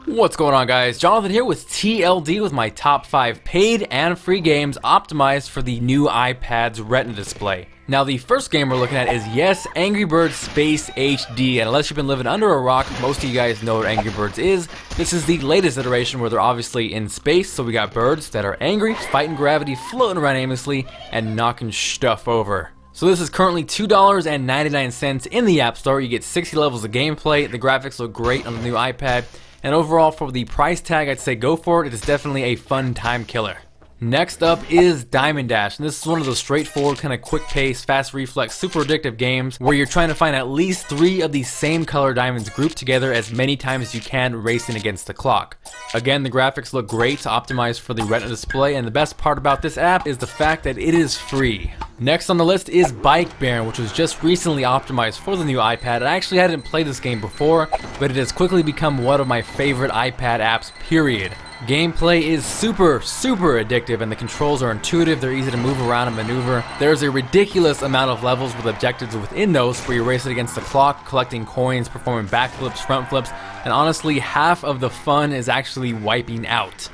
What's going on, guys? Jonathan here with TLD with my top 5 paid and free games optimized for the new iPad's Retina display. Now, the first game we're looking at is, yes, Angry Birds Space HD, and unless you've been living under a rock, most of you guys know what Angry Birds is. This is the latest iteration where they're obviously in space, so we got birds that are angry, fighting gravity, floating around aimlessly, and knocking stuff over. So this is currently $2.99 in the App Store. You get 60 levels of gameplay, the graphics look great on the new iPad, and overall, for the price tag, I'd say go for it. It is definitely a fun time killer. Next up is Diamond Dash, and this is one of those straightforward, kind of quick pace, fast reflex, super addictive games where you're trying to find at least 3 of the same color diamonds grouped together as many times as you can, racing against the clock. Again, the graphics look great, optimized for the Retina display, and the best part about this app is the fact that it is free. Next on the list is Bike Baron, which was just recently optimized for the new iPad. I actually hadn't played this game before, but it has quickly become one of my favorite iPad apps, period. Gameplay is super addictive, and the controls are intuitive. They're easy to move around and maneuver. There's a ridiculous amount of levels with objectives within those where you're racing against the clock, collecting coins, performing backflips, front flips, and honestly, half of the fun is actually wiping out.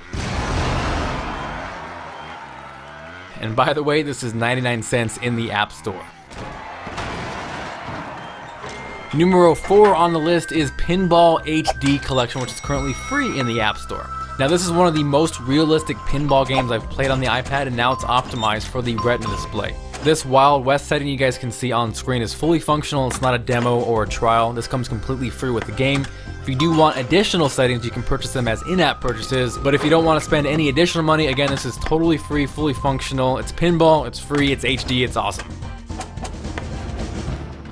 And by the way, this is 99 cents in the App Store. Numero 4 on the list is Pinball HD Collection, which is currently free in the App Store. Now, this is one of the most realistic pinball games I've played on the iPad, and now it's optimized for the Retina display. This Wild West setting you guys can see on screen is fully functional. It's not a demo or a trial. This comes completely free with the game. If you do want additional settings, you can purchase them as in-app purchases, but if you don't want to spend any additional money, again, this is totally free, fully functional. It's pinball, it's free, it's HD, it's awesome.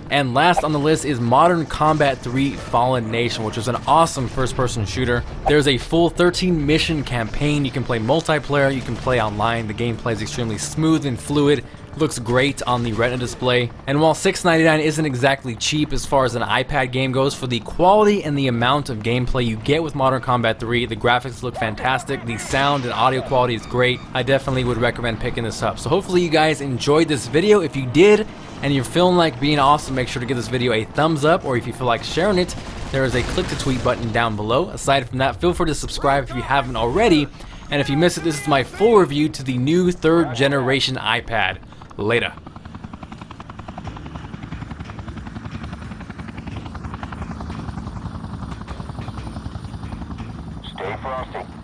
And last on the list is Modern Combat 3 Fallen Nation, which is an awesome first-person shooter. There's a full 13-mission campaign. You can play multiplayer, you can play online. The gameplay is extremely smooth and fluid. Looks great on the Retina display. And while $6.99 isn't exactly cheap as far as an iPad game goes, for the quality and the amount of gameplay you get with Modern Combat 3, the graphics look fantastic, the sound and audio quality is great. I definitely would recommend picking this up. So hopefully you guys enjoyed this video. If you did, and you're feeling like being awesome, make sure to give this video a thumbs up, or if you feel like sharing it, there is a click to tweet button down below. Aside from that, feel free to subscribe if you haven't already, and if you missed it, this is my full review to the new 3rd generation iPad. Later. Stay frosty.